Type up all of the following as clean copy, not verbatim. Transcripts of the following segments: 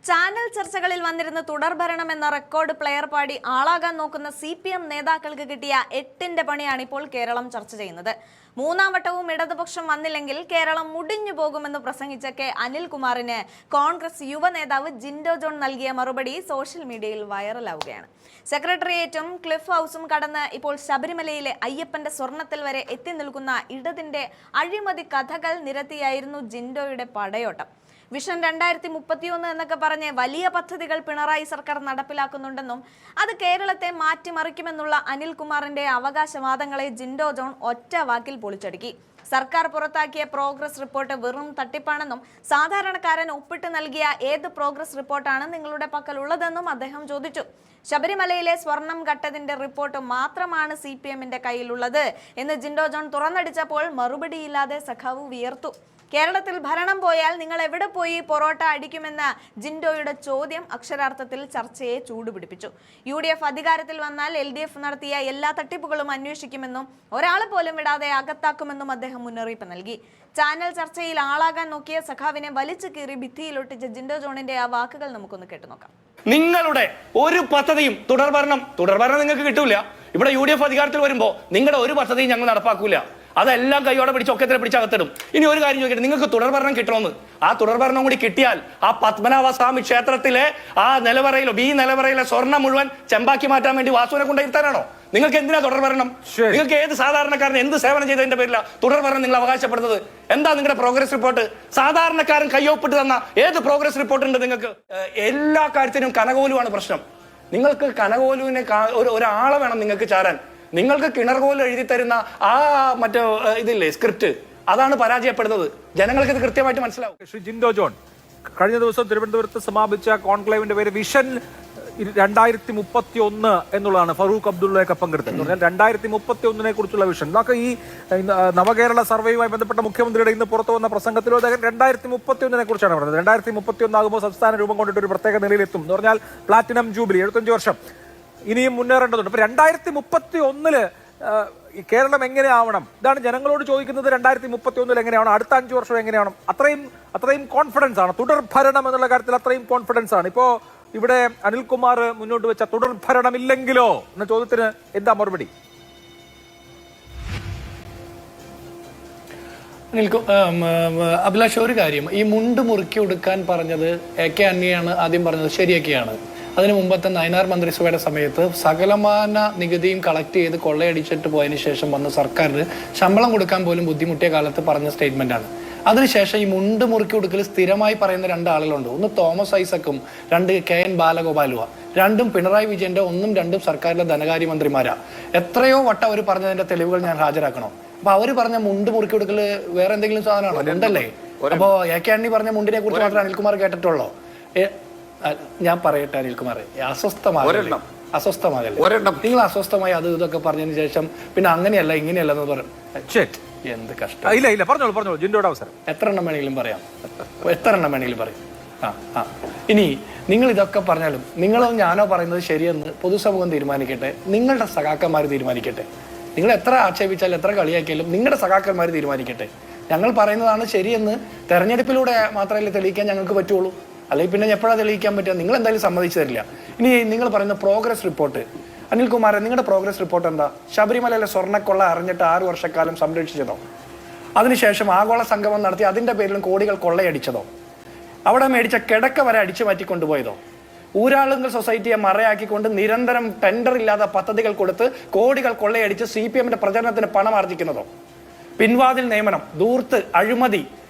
Channel ചർച്ചകളിൽ വന്നിരുന്ന തുടർഭരണം എന്ന റെക്കോർഡ് പ്ലെയർ പാടി ആളാകാൻ നോക്കുന്ന CPM നേതാക്കൾക്ക് കിട്ടിയ 8ന്റെ പണിയാണ് ഇപ്പോൾ കേരളം ചർച്ച ചെയ്യുന്നത്. മൂന്നാം വട്ടവും ഇടതുപക്ഷം വന്നില്ലെങ്കിൽ കേരളം മുടിഞ്ഞു പോകുമെന്ന് പ്രസംഗിച്ച അനിൽകുമാറിന് കോൺഗ്രസ് യുവ നേതാവ് ജിൻഡോ ജോൺ നൽകിയ മറുപടി സോഷ്യൽ മീഡിയയിൽ വൈറലാവുകയാണ്. സെക്രട്ടേറിയറ്റും ക്ലിഫ് ഹൗസും കടന്ന് ഇപ്പോൾ ശബരിമലയിലെ അയ്യപ്പന്റെ സ്വർണ്ണത്തിൽ വരെ എത്തി നിൽക്കുന്ന ഇടതിന്റെ അഴിമതി കഥകൾ നിരത്തിയായിരുന്നു ജിൻഡോയുടെ പടയോട്ടം. വിഷൻ 2031 എന്നൊക്കെ പറഞ്ഞ് വലിയ പദ്ധതികൾ പിണറായി സർക്കാർ നടപ്പിലാക്കുന്നുണ്ടെന്നും അത് കേരളത്തെ മാറ്റിമറിക്കുമെന്നുള്ള അനിൽകുമാറിന്റെ അവകാശവാദങ്ങളെ ജിൻഡോ ജോൺ ഒറ്റ വാക്കിൽ പൊളിച്ചടുക്കി. സർക്കാർ പുറത്താക്കിയ പ്രോഗ്രസ് റിപ്പോർട്ട് വെറും തട്ടിപ്പാണെന്നും സാധാരണക്കാരൻ ഒപ്പിട്ട് നൽകിയ ഏത് പ്രോഗ്രസ് റിപ്പോർട്ടാണ് നിങ്ങളുടെ പക്കലുള്ളതെന്നും അദ്ദേഹം ചോദിച്ചു. ശബരിമലയിലെ സ്വർണം കട്ടതിന്റെ റിപ്പോർട്ട് മാത്രമാണ് CPMന്റെ കയ്യിലുള്ളത് എന്ന് ജിൻഡോ ജോൺ തുറന്നടിച്ചപ്പോൾ മറുപടിയില്ലാതെ സഖാവ് വിയർത്തു. കേരളത്തിൽ ഭരണം പോയാൽ നിങ്ങൾ എവിടെ പോയി പൊറോട്ട അടിക്കുമെന്ന ജിൻഡോയുടെ ചോദ്യം അക്ഷരാർത്ഥത്തിൽ ചർച്ചയെ ചൂടുപിടിപ്പിച്ചു. UDF അധികാരത്തിൽ വന്നാൽ LDF നടത്തിയ എല്ലാ തട്ടിപ്പുകളും അന്വേഷിക്കുമെന്നും ഒരാളെ പോലും വിടാതെ അകത്താക്കുമെന്നും അദ്ദേഹം മുന്നറിയിപ്പ് നൽകി. ചാനൽ ചർച്ചയിൽ ആളാകാൻ നോക്കിയ സഖാവിനെ വലിച്ചു കീറി ഭിത്തിയിലൊട്ടിച്ച ജിൻഡോ ജോണിന്റെ ആ വാക്കുകൾ നമുക്കൊന്ന് കേട്ടുനോക്കാം. നിങ്ങളുടെ ഒരു പദ്ധതിയും തുടർഭരണം നിങ്ങൾക്ക് കിട്ടൂല. ഇവിടെ UDF അധികാരത്തിൽ വരുമ്പോ നിങ്ങളുടെ ഒരു പദ്ധതിയും ഞങ്ങൾ നടപ്പാക്കൂല. അതെല്ലാം കൈയോടെ പിടിച്ച് ഒക്കത്തിനെ പിടിച്ചകത്തിടും. ഇനി ഒരു കാര്യം ചോദിക്കട്ടെ, നിങ്ങൾക്ക് തുടർഭരണം കിട്ടണമെന്ന്. ആ തുടർഭരണം കൂടി കിട്ടിയാൽ ആ പത്മനാഭസ്വാമി ക്ഷേത്രത്തിലെ ആ നിലവറയിലോ ഈ നിലവറയിലെ സ്വർണ്ണം മുഴുവൻ ചെമ്പാക്കി മാറ്റാൻ വേണ്ടി വാസുവിനെ കൊണ്ടിരുത്താനാണോ? നിങ്ങൾക്ക് എന്തിനാ തുടർഭരണം? നിങ്ങൾക്ക് ഏത് സാധാരണക്കാരൻ എന്ത് സേവനം ചെയ്തതിന്റെ പേരില തുടർഭരണം നിങ്ങൾ അവകാശപ്പെടുന്നത്? എന്താ നിങ്ങളുടെ പ്രോഗ്രസ് റിപ്പോർട്ട്? സാധാരണക്കാരൻ കയ്യൊപ്പിട്ട് തന്ന ഏത് പ്രോഗ്രസ് റിപ്പോർട്ട് ഉണ്ട് നിങ്ങൾക്ക്? എല്ലാ കാര്യത്തിനും കനകോലുവാണ് പ്രശ്നം. നിങ്ങൾക്ക് കനകോലുവിനെ ഒരാളെ വേണം നിങ്ങൾക്ക് ചാരാൻ. നിങ്ങൾക്ക് കിണർകോൽ എഴുതി തരുന്ന ആ മറ്റേ ഇതില്ലേ സ്ക്രിപ്റ്റ്, അതാണ് പരാജയപ്പെടുന്നത്. ജനങ്ങൾക്ക് ഇത് കൃത്യമായിട്ട് മനസ്സിലാവും. ശ്രീ ജിൻഡോ ജോൺ, കഴിഞ്ഞ ദിവസം തിരുവനന്തപുരത്ത് സമാപിച്ച കോൺക്ലേവിന്റെ പേര് വിഷൻ 2031 എന്നുള്ളതാണ്. ഫറൂഖ് അബ്ദുള്ളയൊക്കെ പങ്കെടുത്തത്. 2031 കുറിച്ചുള്ള വിഷൻ. നമുക്ക് ഈ നവകേരള സർവേയുമായി ബന്ധപ്പെട്ട മുഖ്യമന്ത്രിയുടെ ഇന്ന് പുറത്തു വന്ന പ്രസംഗത്തിലോ അദ്ദേഹം 2031 കുറിച്ചാണ് പറഞ്ഞത്. 2031 ആകുമ്പോൾ സംസ്ഥാന രൂപം കൊണ്ടിട്ട് ഒരു പ്രത്യേക നിലയിലെത്തും എന്ന് പറഞ്ഞാൽ പ്ലാറ്റിനം ജൂബിലി 75 വർഷം ഇനിയും മുന്നേറേണ്ടതുണ്ട്. അപ്പൊ 2031 കേരളം എങ്ങനെയാവണം? ഇതാണ് ജനങ്ങളോട് ചോദിക്കുന്നത്. 2031 എങ്ങനെയാവണം? അടുത്ത 5 വർഷം എങ്ങനെയാവണം? അത്രയും കോൺഫിഡൻസ് ആണ്. തുടർഭരണം എന്നുള്ള കാര്യത്തിൽ അത്രയും കോൺഫിഡൻസ് ആണ്. ഇപ്പോ ഇവിടെ അനിൽകുമാർ മുന്നോട്ട് വെച്ച തുടർഭരണം ഇല്ലെങ്കിലോ എന്ന ചോദ്യത്തിന് എന്താ മറുപടി? അഭിലാഷ്, ഒരു കാര്യം, ഈ മുണ്ട് മുറുക്കി കൊടുക്കാൻ പറഞ്ഞത് AK ആന്റണിയാണ് ആദ്യം പറഞ്ഞത്. ശരിയൊക്കെയാണ്. അതിനു മുമ്പത്തെ നയനാർ മന്ത്രിസഭയുടെ സമയത്ത് സകലമാന നികുതിയും കളക്ട് ചെയ്ത് കൊള്ളയടിച്ചിട്ട് പോയതിനു ശേഷം വന്ന സർക്കാരിന് ശമ്പളം കൊടുക്കാൻ പോലും ബുദ്ധിമുട്ടിയ കാലത്ത് പറഞ്ഞ സ്റ്റേറ്റ്മെന്റാണ്. അതിനുശേഷം ഈ മുണ്ട് മുറുക്കി കൊടുക്കൽ സ്ഥിരമായി പറയുന്ന 2 ആളുകളുണ്ട്. ഒന്ന് തോമസ് ഐസക്കും, 2 KN ബാലഗോപാലുവ. രണ്ടും പിണറായി വിജയന്റെ 1ഉം 2ഉം സർക്കാരിലെ ധനകാര്യമന്ത്രിമാരാ. എത്രയോ വട്ടം അവർ പറഞ്ഞതിന്റെ തെളിവുകൾ ഞാൻ ഹാജരാക്കണം. അപ്പൊ അവര് പറഞ്ഞ മുണ്ട് മുറുക്കി കൊടുക്കല് വേറെ എന്തെങ്കിലും സാധനമാണോ? ഉണ്ടല്ലേ. അപ്പോ AK ആന്റണി പറഞ്ഞ മുണ്ടിനെ കുറിച്ച് മാത്രമേ അനിൽകുമാർ കേട്ടിട്ടുള്ളൂ. ഞാൻ പറയട്ടെ അനിൽകുമാർ, അസ്വസ്ഥമാകല്ലേ. നിങ്ങൾ അസ്വസ്ഥമായി അത് ഇതൊക്കെ പറഞ്ഞതിന് ശേഷം പിന്നെ അങ്ങനെയല്ല ഇങ്ങനെയല്ല എന്ന് പറയും. എന്ത് കഷ്ടം. ഇല്ല പറഞ്ഞോളൂ ജിൻഡോയുടെ അവസരം. എത്ര എണ്ണം വേണമെങ്കിലും പറയാം. ഇനി നിങ്ങൾ ഇതൊക്കെ പറഞ്ഞാലും നിങ്ങളോ ഞാനോ പറയുന്നത് ശരിയെന്ന് പൊതുസമൂഹം തീരുമാനിക്കട്ടെ, നിങ്ങളുടെ സഖാക്കന്മാർ തീരുമാനിക്കട്ടെ. നിങ്ങൾ എത്ര ആക്ഷേപിച്ചാലും എത്ര കളിയാക്കിയാലും നിങ്ങളുടെ സഖാക്കന്മാർ തീരുമാനിക്കട്ടെ. ഞങ്ങൾ പറയുന്നതാണ് ശരിയെന്ന് തെരഞ്ഞെടുപ്പിലൂടെ മാത്രമല്ലേ തെളിയിക്കാൻ ഞങ്ങൾക്ക് പറ്റുള്ളൂ. അല്ലെങ്കിൽ പിന്നെ എപ്പോഴാണ് തെളിയിക്കാൻ പറ്റുക? നിങ്ങൾ എന്തായാലും സമ്മതിച്ചു തരില്ല. ഇനി നിങ്ങൾ പറയുന്ന പ്രോഗ്രസ് റിപ്പോർട്ട്, അനിൽകുമാർ, നിങ്ങളുടെ പ്രോഗ്രസ് റിപ്പോർട്ട് എന്താ? ശബരിമലയിലെ സ്വർണ്ണക്കൊള്ള അറിഞ്ഞിട്ട് 6 വർഷക്കാലം സംരക്ഷിച്ചതോ? അതിനുശേഷം ആഗോള സംഗമം നടത്തി അതിന്റെ പേരിലും കോടികൾ കൊള്ളയടിച്ചതോ? അവിടെ മേടിച്ച കിടക്ക വരെ അടിച്ചു മാറ്റി കൊണ്ടുപോയതോ? ഊരാളുങ്കൽ സൊസൈറ്റിയെ മറയാക്കിക്കൊണ്ട് നിരന്തരം ടെൻഡർ ഇല്ലാതെ പദ്ധതികൾ കൊടുത്ത് കോടികൾ കൊള്ളയടിച്ച് CPMന്റെ പ്രചരണത്തിന് പണം ആർജിക്കുന്നതോ? പിൻവാതിൽ നിയമനം, ധൂർത്ത്, അഴിമതി,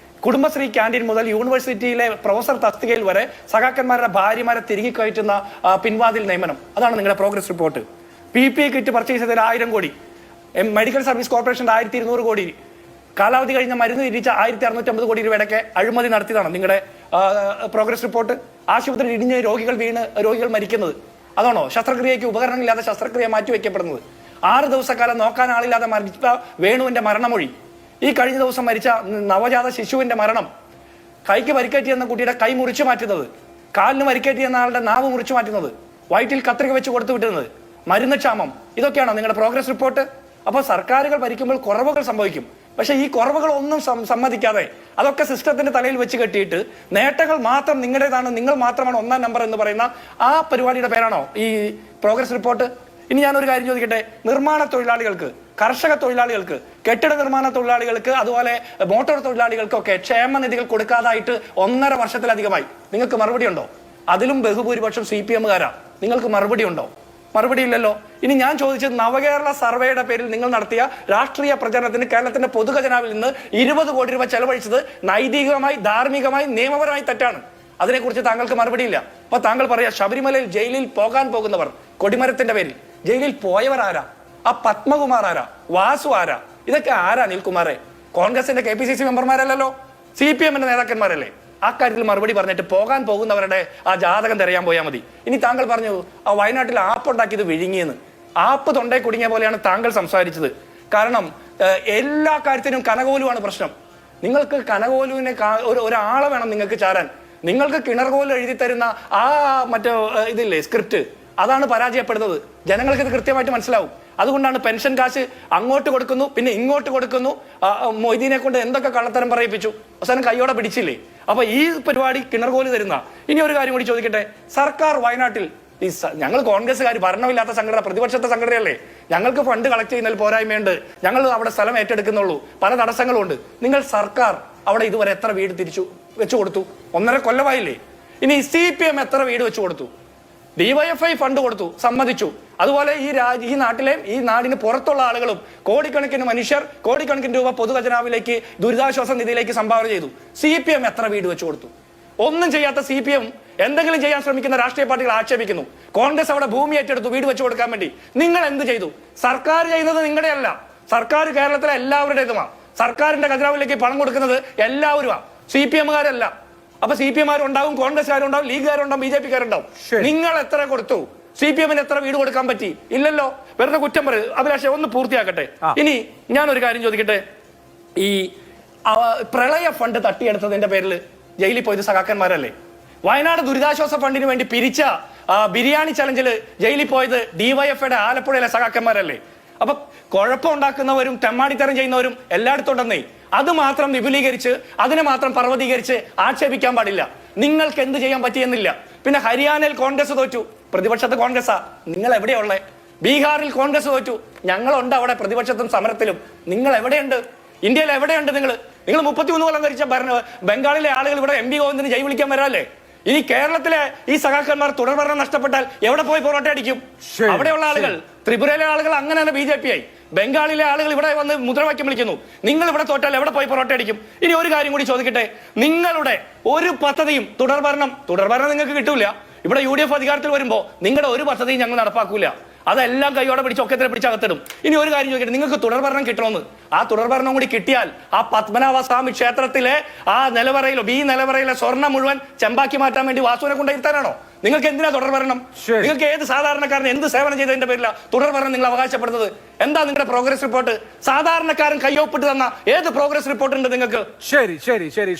കുടുംബശ്രീ ക്യാൻറ്റീൻ മുതൽ യൂണിവേഴ്സിറ്റിയിലെ പ്രൊഫസർ തസ്തികയിൽ വരെ സഖാക്കന്മാരുടെ ഭാര്യമാരെ തിരികെ കയറ്റുന്ന പിൻവാതിൽ നിയമനം, അതാണ് നിങ്ങളുടെ progress report. PPE kit purchase ചെയ്തതിൽ 1000 കോടി, മെഡിക്കൽ സർവീസ് കോർപ്പറേഷന്റെ 1200 കോടി, കാലാവധി കഴിഞ്ഞ മരുന്ന് തിരിച്ച 1650 കോടി രൂപയുടെയൊക്കെ അഴിമതി നടത്തിയതാണ് നിങ്ങളുടെ പ്രോഗ്രസ് റിപ്പോർട്ട്. ആശുപത്രി ഇടിഞ്ഞ് രോഗികൾ മരിക്കുന്നത് അതാണോ? ശസ്ത്രക്രിയയ്ക്ക് ഉപകരണങ്ങളില്ലാതെ ശസ്ത്രക്രിയ മാറ്റിവെക്കപ്പെടുന്നത്, 6 ദിവസക്കാലം നോക്കാൻ ആളില്ലാതെ മരിച്ച വേണുവിന്റെ മരണമൊഴി, ഈ കഴിഞ്ഞ ദിവസം മരിച്ച നവജാത ശിശുവിന്റെ മരണം, കൈക്ക് പരിക്കേറ്റിയെന്ന കുട്ടിയുടെ കൈ മുറിച്ചു മാറ്റുന്നത്, കാലിന് പരിക്കേറ്റിയെന്ന ആളുടെ നാവ് മുറിച്ചു മാറ്റുന്നത്, വയറ്റിൽ കത്രിക വെച്ച് കൊടുത്തു വിട്ടുന്നത്, മരുന്ന് ക്ഷാമം, ഇതൊക്കെയാണോ നിങ്ങളുടെ പ്രോഗ്രസ് റിപ്പോർട്ട്? അപ്പോൾ സർക്കാരുകൾ ഭരിക്കുമ്പോൾ കുറവുകൾ സംഭവിക്കും. പക്ഷെ ഈ കുറവുകളൊന്നും സമ്മതിക്കാതെ അതൊക്കെ സിസ്റ്റത്തിന്റെ തലയിൽ വെച്ച് കെട്ടിയിട്ട് നേട്ടങ്ങൾ മാത്രം നിങ്ങളുടേതാണ്, നിങ്ങൾ മാത്രമാണ് ഒന്നാം നമ്പർ എന്ന് പറയുന്ന ആ പരിപാടിയുടെ പേരാണോ ഈ പ്രോഗ്രസ് റിപ്പോർട്ട്? ഇനി ഞാനൊരു കാര്യം ചോദിക്കട്ടെ, നിർമ്മാണ തൊഴിലാളികൾക്ക്, കർഷക തൊഴിലാളികൾക്ക്, കെട്ടിട നിർമ്മാണ തൊഴിലാളികൾക്ക്, അതുപോലെ മോട്ടോർ തൊഴിലാളികൾക്കൊക്കെ ക്ഷേമനിധികൾ കൊടുക്കാതായിട്ട് 1.5 വർഷത്തിലധികമായി. നിങ്ങൾക്ക് മറുപടി ഉണ്ടോ? അതിലും ബഹുഭൂരിപക്ഷം CPM-കാരാ. നിങ്ങൾക്ക് മറുപടി ഉണ്ടോ? മറുപടി ഇല്ലല്ലോ. ഇനി ഞാൻ ചോദിച്ചത്, നവകേരള സർവേയുടെ പേരിൽ നിങ്ങൾ നടത്തിയ രാഷ്ട്രീയ പ്രചരണത്തിന് കേരളത്തിന്റെ പൊതുഖജനാവിൽ നിന്ന് 20 കോടി രൂപ ചെലവഴിച്ചത് നൈതികമായി, ധാർമ്മികമായി, നിയമപരമായി തെറ്റാണ്. അതിനെക്കുറിച്ച് താങ്കൾക്ക് മറുപടിയില്ല. അപ്പൊ താങ്കൾ പറയാ ശബരിമലയിൽ ജയിലിൽ പോകാൻ പോകുന്നവർ, കൊടിമരത്തിന്റെ പേരിൽ ജയിലിൽ പോയവർ ആരാ? ആ പത്മകുമാർ ആരാ? വാസു ആരാ? ഇതൊക്കെ ആരാ നിൽകുമാറെ? കോൺഗ്രസിന്റെ KPCC മെമ്പർമാരല്ലോ, CPM-ന്റെ നേതാക്കന്മാരല്ലേ? ആ കാര്യത്തിൽ മറുപടി പറഞ്ഞിട്ട് പോകാൻ പോകുന്നവരുടെ ആ ജാതകം തിരയാൻ പോയാൽ മതി. ഇനി താങ്കൾ പറഞ്ഞു ആ വയനാട്ടിൽ ആപ്പ് ഉണ്ടാക്കിയത് വിഴുങ്ങിയെന്ന്. ആപ്പ് തൊണ്ടേ കുടുങ്ങിയ പോലെയാണ് താങ്കൾ സംസാരിച്ചത്. കാരണം എല്ലാ കാര്യത്തിനും കനകോലുവാണ് പ്രശ്നം. നിങ്ങൾക്ക് കനകോലുവിനെ ഒരാളെ വേണം നിങ്ങൾക്ക് ചാരാൻ. നിങ്ങൾക്ക് കിണർകോല് എഴുതി തരുന്ന ആ മറ്റേ ഇതില്ലേ സ്ക്രിപ്റ്റ്, അതാണ് പരാജയപ്പെടുന്നത്. ജനങ്ങൾക്ക് ഇത് കൃത്യമായിട്ട് മനസ്സിലാവും. അതുകൊണ്ടാണ് പെൻഷൻ കാശ് അങ്ങോട്ട് കൊടുക്കുന്നു, പിന്നെ ഇങ്ങോട്ട് കൊടുക്കുന്നു. മൊയ്തീനെ കൊണ്ട് എന്തൊക്കെ കള്ളത്തരം പറയിപ്പിച്ചു, അവസാനം കൈയോടെ പിടിച്ചില്ലേ? അപ്പൊ ഈ പരിപാടി കിണർകോല് തരുന്ന. ഇനി ഒരു കാര്യം കൂടി ചോദിക്കട്ടെ, സർക്കാർ വയനാട്ടിൽ ഈ ഞങ്ങൾ കോൺഗ്രസ്സുകാർ ഭരണമില്ലാത്ത സംഘടന, പ്രതിപക്ഷത്തെ സംഘടനയല്ലേ, ഞങ്ങൾക്ക് ഫണ്ട് കളക്ട് ചെയ്യുന്നതിൽ പോരായ്മയുണ്ട്, ഞങ്ങൾ അവിടെ സ്ഥലം ഏറ്റെടുക്കുന്നുള്ളൂ, പല തടസ്സങ്ങളുണ്ട്. നിങ്ങൾ സർക്കാർ അവിടെ ഇതുവരെ എത്ര വീട് തിരിച്ചു വെച്ചു കൊടുത്തു? 1.5 കൊല്ലമായില്ലേ? ഇനി CPM എത്ര വീട് വെച്ചു കൊടുത്തു? DYFI ഫണ്ട് കൊടുത്തു, സമ്മതിച്ചു. അതുപോലെ ഈ നാട്ടിലെ, ഈ നാടിന് പുറത്തുള്ള ആളുകളും കോടിക്കണക്കിന് മനുഷ്യർ കോടിക്കണക്കിന് രൂപ പൊതുഖജനാവിലേക്ക്, ദുരിതാശ്വാസ നിധിയിലേക്ക് സംഭാവന ചെയ്തു. CPM എത്ര വീട് വെച്ചു കൊടുത്തു? ഒന്നും ചെയ്യാത്ത CPM എന്തെങ്കിലും ചെയ്യാൻ ശ്രമിക്കുന്ന രാഷ്ട്രീയ പാർട്ടികൾ ആക്ഷേപിക്കുന്നു. കോൺഗ്രസ് അവിടെ ഭൂമി ഏറ്റെടുത്തു വീട് വെച്ചു കൊടുക്കാൻ വേണ്ടി. നിങ്ങൾ എന്ത് ചെയ്തു? സർക്കാർ ചെയ്യുന്നത് നിങ്ങളുടെ അല്ല, സർക്കാർ കേരളത്തിലെ എല്ലാവരുടേതുമാണ്. സർക്കാരിന്റെ ഖജനാവിലേക്ക് പണം കൊടുക്കുന്നത് എല്ലാവരുമാണ്, CPM-കാരല്ല. അപ്പൊ CPM-കാരുണ്ടാവും, കോൺഗ്രസ്സുകാരുണ്ടാവും, ലീഗുകാരുണ്ടാവും, BJP-കാരുണ്ടാവും. നിങ്ങൾ എത്ര കൊടുത്തു? CPM-ന് എത്ര വീട് കൊടുക്കാൻ പറ്റി? ഇല്ലല്ലോ. വെറുതെ കുറ്റം പറയും. അഭിലാഷേ, ഒന്ന് പൂർത്തിയാക്കട്ടെ. ഇനി ഞാനൊരു കാര്യം ചോദിക്കട്ടെ, ഈ പ്രളയ ഫണ്ട് തട്ടിയെടുത്തതിന്റെ പേരിൽ ജയിലിൽ പോയത് സഖാക്കന്മാരല്ലേ? വയനാട് ദുരിതാശ്വാസ ഫണ്ടിന് വേണ്ടി പിരിച്ച ബിരിയാണി ചലഞ്ചിൽ ജയിലിൽ പോയത് DYFI-യുടെ ആലപ്പുഴയിലെ സഖാക്കന്മാരല്ലേ? അപ്പൊ കുഴപ്പമുണ്ടാക്കുന്നവരും തെമ്മാടിത്തരം ചെയ്യുന്നവരും എല്ലായിടത്തും ഉണ്ടെന്നേ. അത് മാത്രം വിപുലീകരിച്ച്, അതിനെ മാത്രം പർവ്വതീകരിച്ച് ആക്ഷേപിക്കാൻ പാടില്ല. നിങ്ങൾക്ക് എന്ത് ചെയ്യാൻ പറ്റിയെന്നില്ല. പിന്നെ ഹരിയാനയിൽ കോൺഗ്രസ് തോറ്റു, പ്രതിപക്ഷത്ത് കോൺഗ്രസാ. നിങ്ങൾ എവിടെയുള്ളേ? ബീഹാറിൽ കോൺഗ്രസ് തോറ്റു, ഞങ്ങളുണ്ട് അവിടെ പ്രതിപക്ഷത്തും സമരത്തിലും. നിങ്ങൾ എവിടെയുണ്ട്? ഇന്ത്യയിൽ എവിടെയുണ്ട് നിങ്ങൾ? 33 കൊല്ലം ഭരിച്ച ബംഗാളിലെ ആളുകൾ ഇവിടെ MP ഗോവിന്ദന് ജയ് വിളിക്കാൻ വരാല്ലേ? ഇനി കേരളത്തിലെ ഈ സഖാക്കന്മാർ തുടർഭരണം നഷ്ടപ്പെട്ടാൽ എവിടെ പോയി പൊറോട്ട അടിക്കും? അവിടെയുള്ള ആളുകൾ, ത്രിപുരയിലെ ആളുകൾ അങ്ങനെ തന്നെ BJP ആയി. ബംഗാളിലെ ആളുകൾ ഇവിടെ വന്ന് മുദ്രാവാക്യം വിളിക്കുന്നു. നിങ്ങൾ ഇവിടെ തോറ്റാൽ എവിടെ പോയി പൊറോട്ട അടിക്കും? ഇനി ഒരു കാര്യം കൂടി ചോദിക്കട്ടെ, നിങ്ങളുടെ ഒരു പദ്ധതിയും തുടർഭരണം നിങ്ങൾക്ക് കിട്ടൂല. ഇവിടെ UDF അധികാരത്തിൽ വരുമ്പോ നിങ്ങളുടെ ഒരു പദ്ധതിയും ഞങ്ങൾ നടപ്പാക്കൂല. അതെല്ലാം കൈയോടെ പിടിച്ച് ഒക്കത്തിനെ പിടിച്ചകത്തിടും. ഇനി ഒരു കാര്യം ചോദിക്കട്ടെ, നിങ്ങൾക്ക് തുടർഭരണം കിട്ടണമെന്ന്. ആ തുടർഭരണം കൂടി കിട്ടിയാൽ ആ പത്മനാഭസ്വാമി ക്ഷേത്രത്തിലെ ആ നിലവറയിലോ B നിലവറയിലെ സ്വർണ്ണം മുഴുവൻ ചെമ്പാക്കി മാറ്റാൻ വേണ്ടി വാസുവിനെ കൊണ്ടിരുത്താനാണോ? നിങ്ങൾക്ക് എന്തിനാ തുടർഭരണം? നിങ്ങൾക്ക് ഏത് സാധാരണക്കാരൻ എന്ത് സേവനം ചെയ്തതിന്റെ പേരില തുടർഭരണം നിങ്ങൾ അവകാശപ്പെടുന്നത്? എന്താ നിങ്ങളുടെ പ്രോഗ്രസ് റിപ്പോർട്ട്? സാധാരണക്കാരൻ കയ്യൊപ്പിട്ട് തന്ന ഏത് പ്രോഗ്രസ് റിപ്പോർട്ട് ഉണ്ട് നിങ്ങൾക്ക്? ശരി.